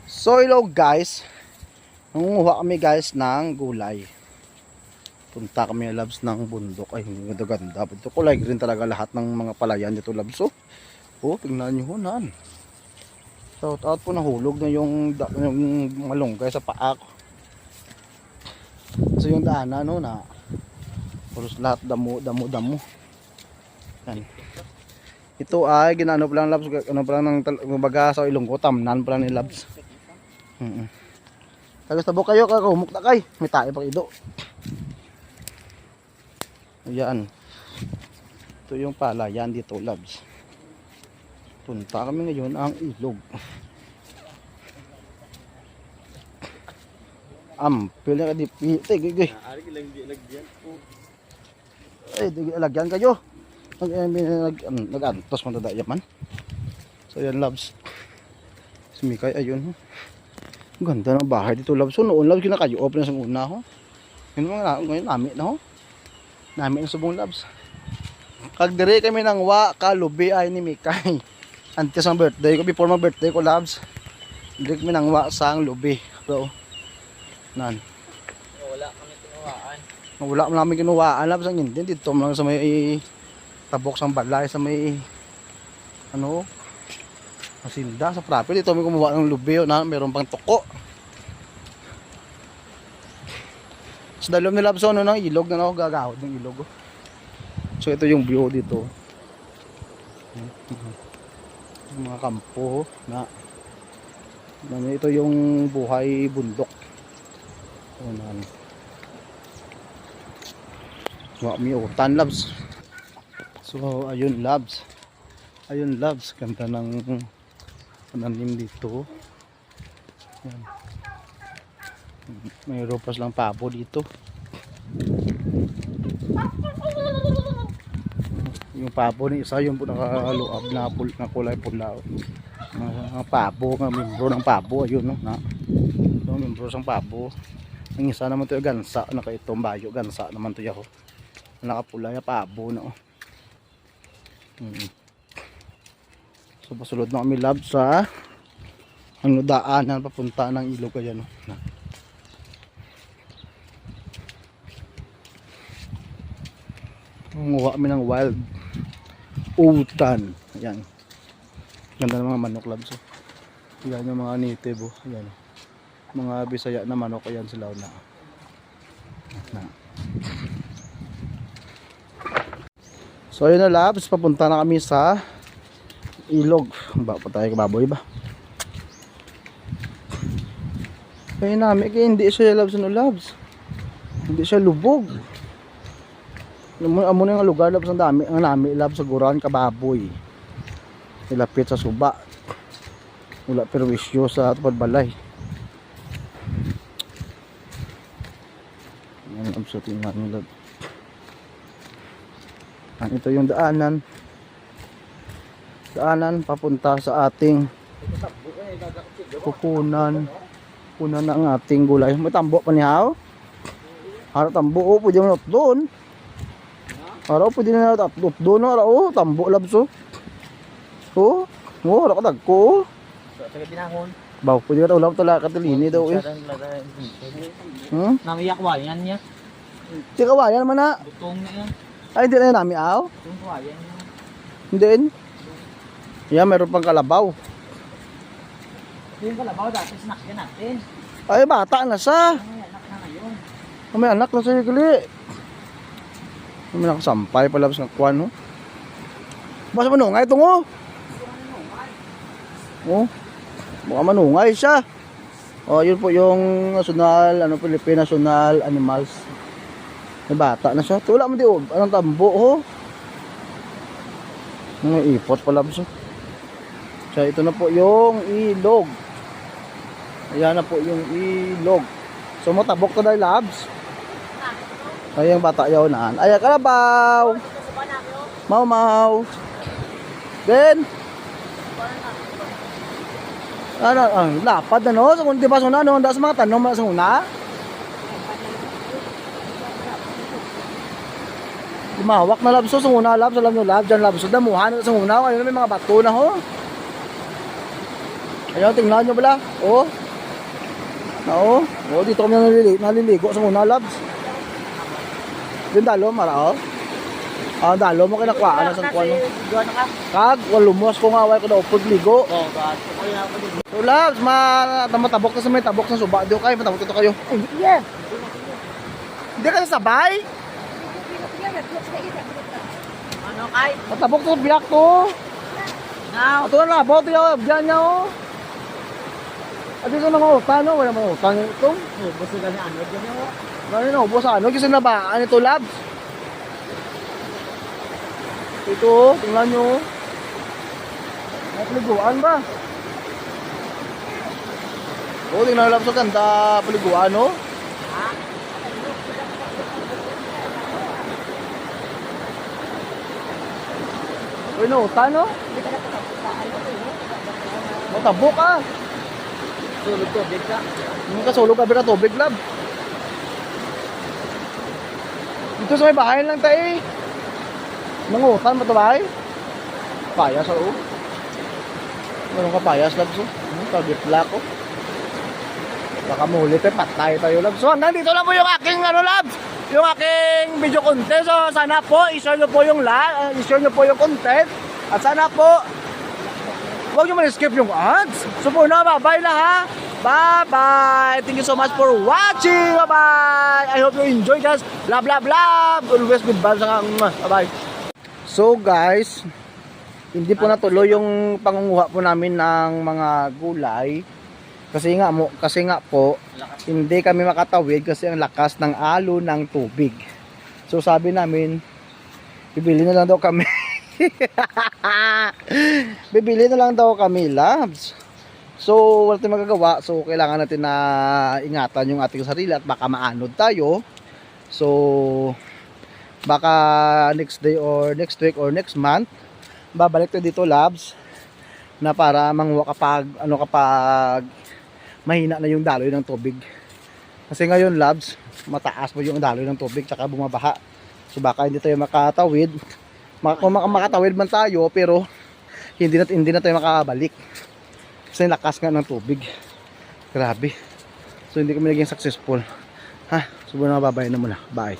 So hello guys, nangunguha kami guys ng gulay. Punta kami labs ng bundok. Ay, ganda-ganda. Ito kulay green talaga lahat ng mga palayan dito labs. Oh, tingnan nyo hunan. Shout out po, nahulog na yung malunggay sa paa ko. So yung daanan no na puros lahat damo. Yan. Ito ay ginano pa lang labs, ano pa lang ng baga sa Ilonggo, tamnan pa lang ni labs. Tagas-tabo kayo, kakumuk na kay. May tayo pang ido. Ayan. Ito yung palayan dito, labs. Punta kami ngayon ang ilog. Ampil na kadipi. Tigay. Ay, lagyan kayo. Nag-antos mo na man. So yan, labs. Sumikay, ayun. Ganda ng bahay dito, labs. So noon, labs, kinakayo-open na sa una, ho. Yun mga ngayon, nami na, ho. Nami na subong, labs. Kagdiri kami ng kalubi ay ni Mikay. Antes ang birthday ko, before my birthday ko, labs. Diri kami ng sang lubi. So, nan. Wala namin kinuhaan, labs. Ang hindi, dito lang sa may tabok sang balay, sa may ano, masinda sa property. Dito kami kumuha ng lubi, na meron pang tuko. Sa dalom ni labs, ano ng ilog na ako gagawad ng ilog. So ito yung view dito. Mga kampo na ito yung buhay bundok. Ayan. May utan, labs. So ayun, labs. Ayun, labs, ganda ng pananim dito. Ayan. May ropas lang pabo dito. Yung pabo ni isa yung nakaluab na kulay pula. Mga pabo, mga membro ng pabo, ayun no, na. So, membro ng pabo. Ang isa naman to yung gansa, nakaitong bayo, gansa naman to yaho. Nakapula yung pabo no. So pasulod na kami, lab, sa ano daanan papunta ng ilog, ayan no. Nanguha kami ng wild utan. Ayan. Ganda ng mga manok, labs. Ayan yung mga native. Ayan. Mga Bisaya na manok. Ayan sila na. So ayun na, labs. Papunta na kami sa ilog. Ba pa tayo kababoy ba? Kaya namin. Kaya hindi siya, labs. Ano, labs? Hindi siya lubog. Amo na yung lugar, labs, ang dami, ang nami, labs, sa Guran, kababoy. Nilapit sa suba. Wala perwisyo sa balay. Ayan, labs, tingnan nyo, labs. Ito yung daanan. Daanan papunta sa ating pupunan. Punan ng ating gulay. May tambo pa niya, harap tambo, oh, pwede mo doon. Araw pwede na natapot doon, araw tambo, labs. Oh, araw ka dagko. Sa binahon. Baw, pwede ka ulam tala katilini daw eh. Namiyak wayan niya. Di kawayan naman na. Butong na yan. Ay, hindi na nami aw. Butong wayan niya. Hindi. Yan, meron pang kalabaw. Yung kalabaw dati snack yan natin. Ay, bata na siya. May anak na ngayon. May anak na siya, gali. May nakasampay pa, labs, ng kwan, no? Basta manungay ito, oh. Oh, baka manungay siya. Oh, yun po yung national, Philippine National Animals. May bata na siya. Wala mo di, oh. Anong tambo, oh. May ipot pa, labs, oh. So, ito na po yung ilog. Ayan na po yung ilog. So, matabok na dahil, labs. Ay, yung bata yaw naan. Ay, kalabaw. Mau. Ben. Ano, lapad na no? So, kung di ba suna, no? Handa sa mga tanong sa una. Lumawak na labso sa una, labs. Alam nyo, labs. Diyan labso. Damuhan sa una. Ayun na may mga bato na ho. Ayan, tingnan nyo pala. Oo. Oo. Oo, dito kami naliligo sa una, labs. Yung dalo, marao. Ah, dalo mo kinakuhaan na sa kuwan. Doon ka. Kag, walumos ko nga, wala ko na upod ligo. Oo, bakit? Kaya ako din. So, labs, matabok kasi may tabok sa suba. Diyo kayo, matabok ito kayo. Ay, yeah. Hindi ka sabay. Ano kay? Matabok to, biyak to. Now. Ito na, labot, diyan niya, oh. At dito mga utang, no? Wala mga utang ito. Gusto ka ni ano dyan yung... Ano na, ubos ano? Kasi nabaan ito, labs. Ito, tingnan nyo. May paliguan ba? Oo, tingnan nyo, labs. Ang ganda paliguan, no? Uy, no, utang, no? Matabok ka. Tulog ko, big ka. Yung kasulog ka na tubig, lab. Dito sa may bahay lang tayo eh. Nangutan mo ito bahay? Payas ako. Meron ka payas, lab. So, kagitla ko. Baka mulit eh, patay tayo, lab. So, hanggang dito lang po yung aking, labs. Yung aking video content. So, sana po, i-share nyo po yung i-share nyo po yung content. At sana po, huwag nyo man-skip yung ads. So, po na, bye-bye na ha. Bye-bye. Thank you so much for watching. Bye-bye. I hope you enjoy, guys. Love, love, love. Always good vibes. Bye-bye. So, guys, hindi po natuloy yung pangunguha po namin ng mga gulay. Kasi nga po, hindi kami makatawid kasi ang lakas ng alo ng tubig. So, sabi namin, bibili na lang daw kami. Bibili na lang daw kami, labs. So, wala tayong magagawa. So, kailangan natin na ingatan yung ating sarili at baka maanod tayo. So, baka next day or next week or next month, babalik tayo dito, labs, na para manguha kapag mahina na yung daloy ng tubig. Kasi ngayon, labs, mataas po yung daloy ng tubig tsaka bumabaha. So, baka hindi tayo makatawid. Makatawid man tayo pero hindi na tayo makabalik kasi lakas nga ng tubig, grabe. So hindi kami naging successful ha. So mababay na muna, bye.